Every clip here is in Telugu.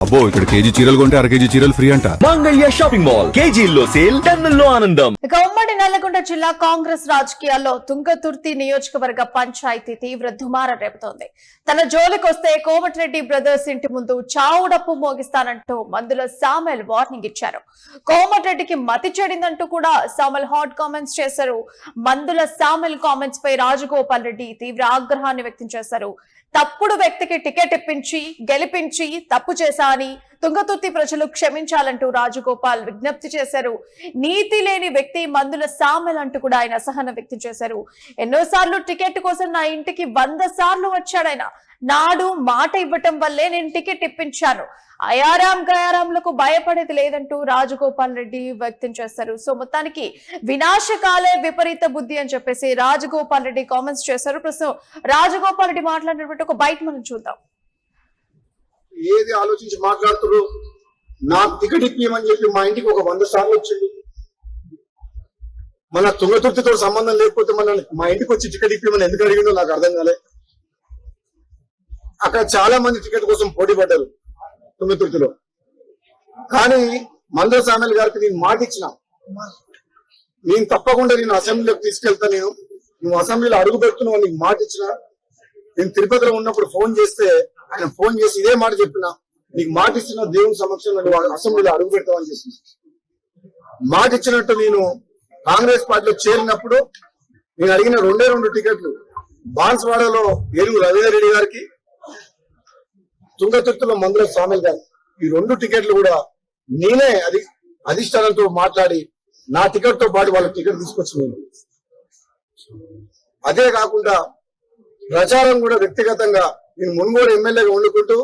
అబ్బో ఇక్కడ కేజీ చీరలు కొంటే అర కేజీ చీరలు ఫ్రీ అంట. మంగళ్య షాపింగ్ మాల్ కేజీల్లో సేల్, టన్నుల్లో ఆనందం. ఇక ఉమ్మడి నల్లగొండ జిల్లా కాంగ్రెస్ రాజకీయాల్లో తుంగతుర్తి నియోజకవర్గ పంచాయతీ తీవ్ర దుమారం రేపుతోంది. తన జోలికొస్తే కోమటిరెడ్డి బ్రదర్స్ ఇంటి ముందు చావుడప్పు మోగిస్తానంటూ మందుల సామెల్ వార్నింగ్ ఇచ్చారు. కోమటిరెడ్డికి మతి చెడిందంటూ కూడా సామెల్ హాట్ కామెంట్స్ చేశారు. మందుల సామెల్ కామెంట్స్ పై రాజగోపాల్ రెడ్డి తీవ్ర ఆగ్రహాన్ని వ్యక్తం చేశారు. తప్పుడు వ్యక్తికి టికెట్ ఇప్పించి గెలిపించి తప్పు చేశా అని తుంగతుర్తి ప్రజలు క్షమించాలంటూ రాజగోపాల్ విజ్ఞప్తి చేశారు. నీతి లేని వ్యక్తి మందుల సామెల్ అంటూ కూడా ఆయన అసహనం వ్యక్తం చేశారు. ఎన్నోసార్లు టికెట్ కోసం నా ఇంటికి 100 సార్లు వచ్చాడాయన. నాడు మాట ఇవ్వటం వల్లే నేను టికెట్ ఇప్పించాను. అయారాం గయారాంలకు భయపడేది లేదంటూ రాజగోపాల్ రెడ్డి వ్యక్తం చేశారు. సో మొత్తానికి వినాశకాలే విపరీత బుద్ధి అని చెప్పేసి రాజగోపాల్ రెడ్డి కామెంట్స్ చేశారు. ప్రస్తుతం రాజగోపాల్ రెడ్డి మాట్లాడినటువంటి ఒక బయట మనం చూద్దాం. ఏది ఆలోచించి మాట్లాడుతున్నారు? నాకు టికెట్ ఇప్పియమని చెప్పి మా ఇంటికి ఒక 100 సార్లు వచ్చింది. మన తుంగతుర్తితో సంబంధం లేకపోతే మా ఇంటికి వచ్చి టికెట్ ఇప్పియమని ఎందుకు అడిగిందో నాకు అర్థం కాలే. అక్కడ చాలా మంది టికెట్ కోసం పోటీ పడ్డారు తుంగతుర్తిలో. కానీ మందుల సామెల్ గారికి నేను మాట ఇచ్చిన, నేను తప్పకుండా నేను అసెంబ్లీలోకి తీసుకెళ్తా, నువ్వు అసెంబ్లీలో అడుగు పెడుతున్నావు నీకు మాట ఇచ్చిన. నేను తిరుపతిలో ఉన్నప్పుడు ఫోన్ చేస్తే ఆయన ఫోన్ చేసి ఇదే మాట చెప్పిన, నీకు మాట ఇస్తున్న దేవుని సమక్షంలో నువ్వు అసెంబ్లీలో అడుగు పెడతావని చేసిన మాట ఇచ్చినట్టు. నేను కాంగ్రెస్ పార్టీలో చేరినప్పుడు నేను అడిగిన 2 టికెట్లు బాన్స్వాడలో ఏనుగు రవీందర్ రెడ్డి గారికి, తుంగతుర్తిలో మందుల సామెల్ గారు, ఈ 2 టికెట్లు కూడా నేనే అధిష్టానంతో మాట్లాడి నా టికెట్ తో పాటు వాళ్ళ టికెట్ తీసుకొచ్చి అదే కాకుండా ప్రచారం కూడా వ్యక్తిగతంగా నేను మున్గోడు ఎమ్మెల్యేగా వండుకుంటూ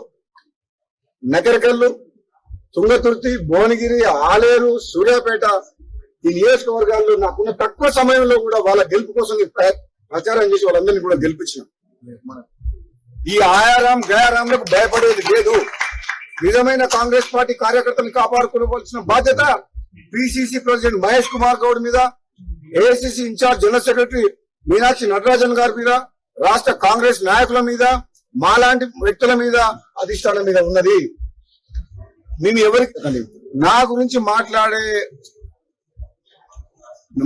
నగరకల్లు, తుంగతుర్తి, భువనగిరి, ఆలేరు, సూర్యాపేట ఈ నియోజకవర్గాల్లో నాకున్న తక్కువ సమయంలో కూడా వాళ్ళ గెలుపు కోసం ప్రచారం చేసి వాళ్ళందరినీ కూడా గెలిపించిన. ఈ ఆయారాం గయారాంలకు భయపడేది లేదు. నిజమైన కాంగ్రెస్ పార్టీ కార్యకర్తలను కాపాడుకోవాల్సిన బాధ్యత పిసిసి ప్రెసిడెంట్ మహేష్ కుమార్ గౌడ్ మీద, AICC in-charge general secretary Meenakshi Natarajan గారి మీద, రాష్ట్ర కాంగ్రెస్ నాయకుల మీద, మాలాంటి వ్యక్తుల మీద, అధిష్టానం మీద ఉన్నది. మేము ఎవరికి నా గురించి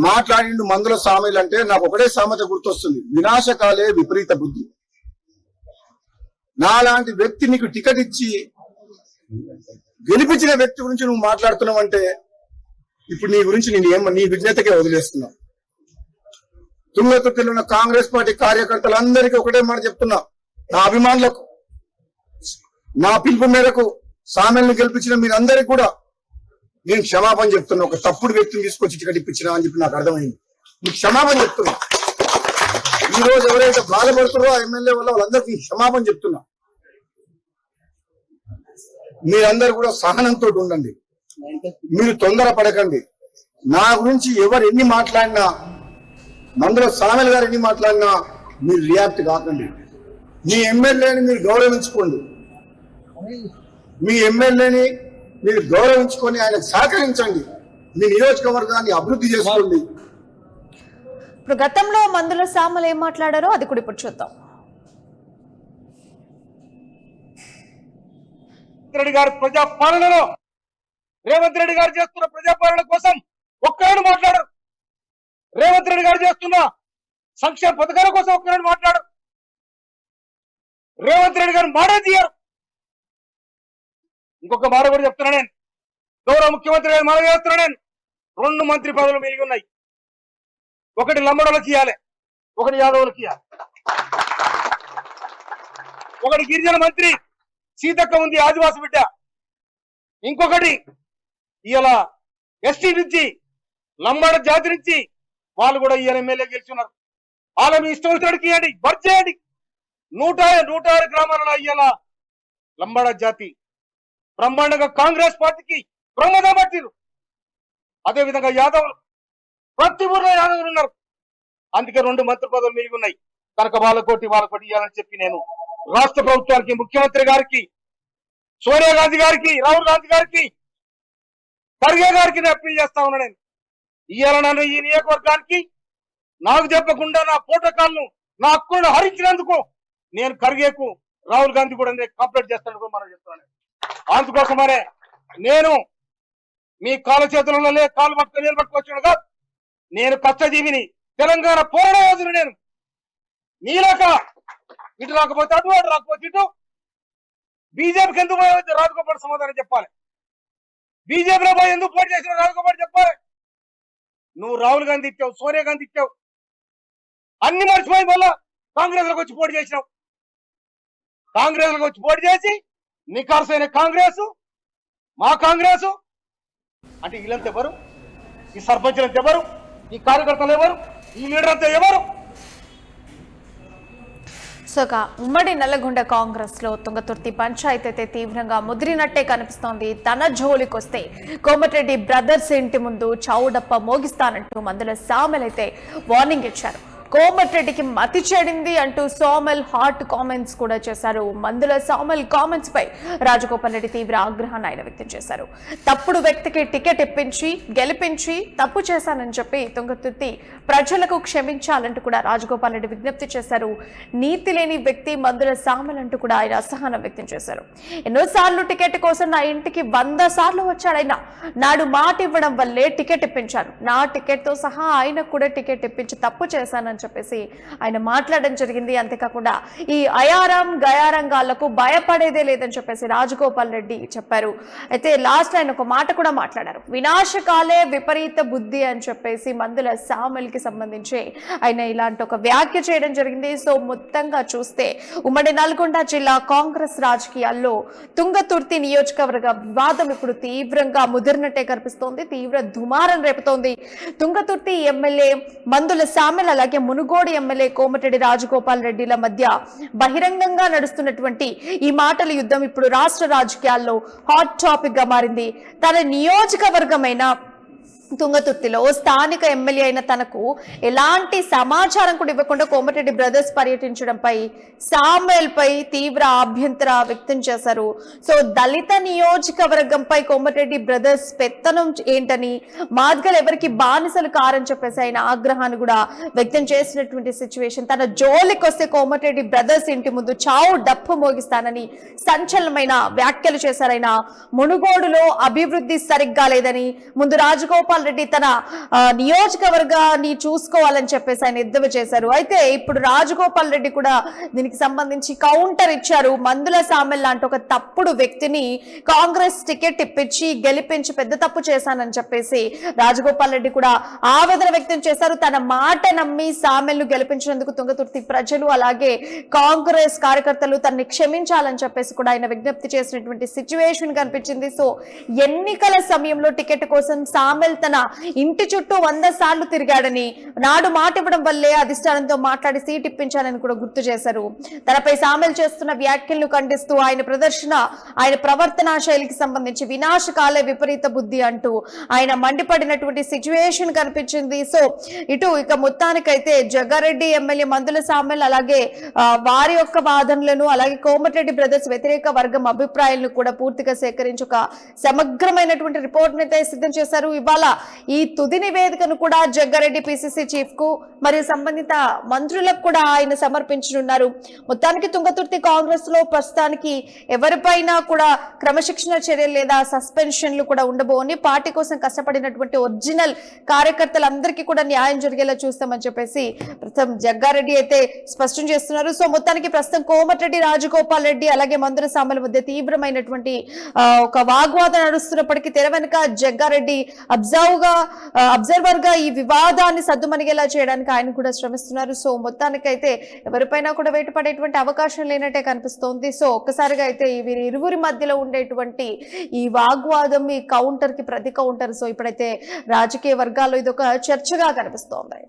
మాట్లాడిండు మందుల సామెల్ అంటే నాకు ఒకటే సామెత గుర్తొస్తుంది, వినాశకాలే విపరీత బుద్ధి. నాలాంటి వ్యక్తి నీకు టికెట్ ఇచ్చి గెలిపించిన వ్యక్తి గురించి నువ్వు మాట్లాడుతున్నావు అంటే ఇప్పుడు నీ గురించి నీ విజ్ఞతకే వదిలేస్తున్నా. తుంగతుర్తిలో ఉన్న కాంగ్రెస్ పార్టీ కార్యకర్తలందరికీ ఒకటే మాట చెప్తున్నా, నా అభిమానులకు, నా పిలుపు మేరకు సామెల్ని గెలిపించిన మీరందరికీ కూడా నేను క్షమాపణ చెప్తున్నా. ఒక తప్పుడు వ్యక్తిని తీసుకొచ్చి టికెట్ ఇప్పించినా అని చెప్పి నాకు అర్థమైంది. మీకు క్షమాపణ చెప్తున్నా. ఈ రోజు ఎవరైతే బాధపడుతున్నారో ఆ ఎమ్మెల్యే వల్ల వాళ్ళందరికీ క్షమాపణ చెప్తున్నా. మీరందరూ కూడా సహనంతో ఉండండి, మీరు తొందర పడకండి. నా గురించి ఎవరు ఎన్ని మాట్లాడినా, మందుల సామెల్ గారు ఎన్ని మాట్లాడినా మీరు రియాక్ట్ కాకండి. మీ ఎమ్మెల్యేని మీరు గౌరవించుకోండి, మీ ఎమ్మెల్యేని మీరు గౌరవించుకొని ఆయనకు సహకరించండి, మీ నియోజకవర్గాన్ని అభివృద్ధి చేసుకోండి. ఇప్పుడు గతంలో మందుల సామెల్ ఏం మాట్లాడారో అది కూడా ఇప్పుడు చూద్దాం. రెడ్డి గారి ప్రజాపాలనలో రేవంత్ రెడ్డి గారు చేస్తున్న ప్రజాపాలన కోసం ఒక్కరు మాట్లాడరు. రేవంత్ రెడ్డి గారు చేస్తున్న సంక్షేమ పథకాల కోసం ఒక్కరు మాట్లాడరు. రేవంత్ రెడ్డి గారు మాడే తీయరు. ఇంకొక మాట కూడా చెప్తున్నా, నేను గౌరవ ముఖ్యమంత్రి గారు మాట చేస్తున్నా, నేను 2 మంత్రి పదవులు మిగిలి ఉన్నాయి. ఒకటి లంబడోళ్ళకి ఇవ్వాలి, ఒకటి యాదవులకి ఇవ్వాలి. ఒకటి గిరిజన మంత్రి సీతక్క ఉంది, ఆదివాసి బిడ్డ. ఇంకొకటి ఇలా ఎస్టీ నుంచి, లంబాడ జాతి నుంచి వాళ్ళు కూడా ఇవాళ ఎమ్మెల్యే గెలుచున్నారు. వాళ్ళ మీ ఇష్టం వచ్చినడికి ఇవ్వండి, బర్త్ చేయండి. 106 గ్రామాలలో ఇవాళ లంబాడ జాతి బ్రహ్మాండంగా కాంగ్రెస్ పార్టీకి ప్రమాదం పట్టిరు. అదేవిధంగా యాదవులు, ప్రతి ఊర్లో యాదవులు ఉన్నారు. అందుకే 2 మంత్రి పదవులు మిగిలి ఉన్నాయి. కనుక వాళ్ళకోటి ఇవ్వాలని చెప్పి నేను రాష్ట్ర ప్రభుత్వానికి, ముఖ్యమంత్రి గారికి, సోనియా గాంధీ గారికి, రాహుల్ గాంధీ గారికి, ఖర్గే గారికి అప్పీల్ చేస్తా ఉన్నా. నేను ఇవాళ నన్ను ఈ నియోజకవర్గానికి నాకు చెప్పకుండా నా ప్రోటోకాల్ను, నా హక్కులను హరించినందుకు నేను ఖర్గేకు, రాహుల్ గాంధీ కూడా కంప్లైంట్ చేస్తాను మనం చెప్తాను. అందుకోసమనే నేను మీ కాళ్ళ చేతులలో కాలు పట్టుకొని నిలబట్టుకొచ్చాను కాదు. నేను కష్టజీవిని, తెలంగాణ పోరాట యోధుని. నేను నీలాక ఇటు రాకపోతే అటు, అటు రాకపోతే ఇటు. బీజేపీకి ఎందుకు పోయి రాజగోపాల్ సమాధానం చెప్పాలి. బీజేపీలో పోయి ఎందుకు పోటీ చేసిన రాజగోపాల్ చెప్పాలి. నువ్వు రాహుల్ గాంధీ ఇచ్చావు, సోనియా గాంధీ ఇచ్చావు, అన్ని మర్చిపోయి మళ్ళా కాంగ్రెస్ లకు వచ్చి పోటీ చేసినావు. కాంగ్రెస్ లకు వచ్చి పోటీ చేసి నికార్సైన కాంగ్రెస్, మా కాంగ్రెస్ అంటే వీళ్ళంతా ఎవరు? ఈ సర్పంచులంతా ఎవరు? ఈ కార్యకర్తలు ఎవరు? ఈ లీడర్ అంతా ఎవరు? సోగా ఉమ్మడి నల్లగొండ కాంగ్రెస్ లో తుంగతుర్తి పంచాయతీ అయితే తీవ్రంగా ముదిరినట్టే కనిపిస్తోంది. తన జోలికొస్తే కోమటిరెడ్డి బ్రదర్స్ ఇంటి ముందు చావుడప్ప మోగిస్తానంటూ మందుల సామెల్ అయితే వార్నింగ్ ఇచ్చారు. కోమటిరెడ్డికి మతి చెడింది అంటూ సోమల్ హాట్ కామెంట్స్ కూడా చేశారు. మందుల సోమల్ కామెంట్స్ పై రాజగోపాల్ రెడ్డి తీవ్ర ఆగ్రహాన్ని ఆయన వ్యక్తం చేశారు. తప్పుడు వ్యక్తికి టికెట్ ఇప్పించి గెలిపించి తప్పు చేశానని చెప్పి తుంగతుర్తి ప్రజలకు క్షమించాలంటూ కూడా రాజగోపాల్ రెడ్డి విజ్ఞప్తి చేశారు. నీతి లేని వ్యక్తి మందుల సామల్ అంటూ కూడా ఆయన అసహనం వ్యక్తం చేశారు. ఎన్నోసార్లు టికెట్ కోసం నా ఇంటికి 100 సార్లు వచ్చాడైనా నాడు మాట ఇవ్వడం వల్లే టికెట్ ఇప్పించాను. నా టికెట్ తో సహా ఆయనకు కూడా టికెట్ ఇప్పించి తప్పు చేశానని చెప్పేసి ఆయన మాట్లాడడం జరిగింది. అంతేకాకుండా ఈ అయారం గయారంగాళ్లకు భయపడేదే లేదని చెప్పేసి రాజగోపాల్ రెడ్డి చెప్పారు. అయితే లాస్ట్ ఆయన ఒక మాట కూడా మాట్లాడారు. వినాశకాలే విపరీత బుద్ధి అని చెప్పేసి మందుల సామెల్ కి సంబంధించి ఆయన ఇలాంటి ఒక వ్యాఖ్య చేయడం జరిగింది. సో మొత్తంగా చూస్తే ఉమ్మడి నల్గొండ జిల్లా కాంగ్రెస్ రాజకీయాల్లో తుంగతుర్తి నియోజకవర్గ వివాదం ఇప్పుడు తీవ్రంగా ముదిరినట్టే కనిపిస్తోంది. తీవ్ర దుమారం రేపుతోంది. తుంగతుర్తి ఎమ్మెల్యే మందుల సామెల్ అలాగే మునుగోడు ఎమ్మెల్యే కోమటిరెడ్డి రాజగోపాల్ రెడ్డిల మధ్య బహిరంగంగా నడుస్తున్నటువంటి ఈ మాటల యుద్ధం ఇప్పుడు రాష్ట్ర రాజకీయాల్లో హాట్ టాపిక్ గా మారింది. తన నియోజకవర్గమైన తుంగతుర్తిలో స్థానిక ఎమ్మెల్యే అయిన తనకు ఎలాంటి సమాచారం కూడా ఇవ్వకుండా కోమటిరెడ్డి బ్రదర్స్ పర్యటించడంపై సామెల్ పై తీవ్ర అభ్యంతర వ్యక్తం చేశారు. సో దళిత నియోజకవర్గంపై కోమటిరెడ్డి బ్రదర్స్ పెత్తనం ఏంటని, మాదిగలు ఎవరికి బానిసలు కారని చెప్పేసి ఆయన ఆగ్రహాన్ని కూడా వ్యక్తం చేసినటువంటి సిచ్యువేషన్. తన జోలికి వస్తే కోమటిరెడ్డి బ్రదర్స్ ఇంటి ముందు చావు డప్పు మోగిస్తానని సంచలనమైన వ్యాఖ్యలు చేశారైన. మునుగోడులో అభివృద్ధి సరిగ్గా లేదని, ముందు రాజగోపాల్ రెడ్డి తన నియోజకవర్గాన్ని చూసుకోవాలని చెప్పేసి ఆయన ఎద్దేవా చేశారు. అయితే ఇప్పుడు రాజగోపాల్ రెడ్డి కూడా దీనికి సంబంధించి కౌంటర్ ఇచ్చారు. మందుల సామెల్ లాంటి ఒక తప్పుడు వ్యక్తిని కాంగ్రెస్ టికెట్ ఇప్పించి గెలిపించి పెద్ద తప్పు చేశానని చెప్పేసి రాజగోపాల్ రెడ్డి కూడా ఆవేదన వ్యక్తం చేశారు. తన మాట నమ్మి సామెల్ ను గెలిపించినందుకు తుంగతుర్తి ప్రజలు అలాగే కాంగ్రెస్ కార్యకర్తలు తనని క్షమించాలని చెప్పేసి కూడా ఆయన విజ్ఞప్తి చేసినటువంటి సిచ్యువేషన్ కనిపించింది. సో ఎన్నికల సమయంలో టికెట్ కోసం సామెల్ తన ఇంటి చుట్టూ 100 సార్లు తిరిగాడని, నాడు మాట ఇవ్వడం వల్లే అధిష్టానంతో మాట్లాడి సీట్ ఇప్పించాలని కూడా గుర్తు చేశారు. తనపై సామెల్ చేస్తున్న వ్యాఖ్యలను ఖండిస్తూ ఆయన ప్రవర్తనా శైలికి సంబంధించి వినాశకాలే విపరీత బుద్ధి అంటూ ఆయన మండిపడినటువంటి సిచ్యువేషన్ కనిపించింది. సో ఇక మొత్తానికైతే జగ్గారెడ్డి ఎమ్మెల్యే మందుల సామెల్ అలాగే వారి యొక్క వాదనలను అలాగే కోమటిరెడ్డి బ్రదర్స్ వ్యతిరేక వర్గం అభిప్రాయాలను కూడా పూర్తిగా సేకరించి ఒక సమగ్రమైనటువంటి రిపోర్ట్ అయితే సిద్ధం చేశారు. ఇవాళ ఈ తుది నివేదికను కూడా జగ్గారెడ్డి పిసిసి చీఫ్ కు మరియు సంబంధిత మంత్రులకు కూడా ఆయన సమర్పించనున్నారు. మొత్తానికి తుంగతుర్తి కాంగ్రెస్ లో ప్రస్తుతానికి ఎవరిపైనా కూడా క్రమశిక్షణ చర్యలు లేదా సస్పెన్షన్లు కూడా ఉండబోని, పార్టీ కోసం కష్టపడినటువంటి ఒరిజినల్ కార్యకర్తలందరికీ కూడా న్యాయం జరిగేలా చూస్తామని చెప్పేసి ప్రస్తుతం జగ్గారెడ్డి అయితే స్పష్టం చేస్తున్నారు. సో మొత్తానికి ప్రస్తుతం కోమటిరెడ్డి రాజగోపాల్ రెడ్డి అలాగే మందుల సామెల మధ్య తీవ్రమైనటువంటి ఒక వాగ్వాదం నడుస్తున్నప్పటికీ తెర వెనుక జగ్గారెడ్డి అబ్జర్వర్ గా ఈ వివాదాన్ని సద్దుమణిగేలా చేయడానికి ఆయన కూడా శ్రమిస్తున్నారు. సో మొత్తానికైతే ఎవరిపైనా కూడా వేటుపడేటువంటి అవకాశం లేనట్టే కనిపిస్తోంది. సో ఒక్కసారిగా అయితే వీరి ఇరువురి మధ్యలో ఉండేటువంటి ఈ వాగ్వాదం, ఈ కౌంటర్ కి ప్రతి కౌంటర్, సో ఇప్పుడైతే రాజకీయ వర్గాల్లో ఇది ఒక చర్చగా కనిపిస్తోంది.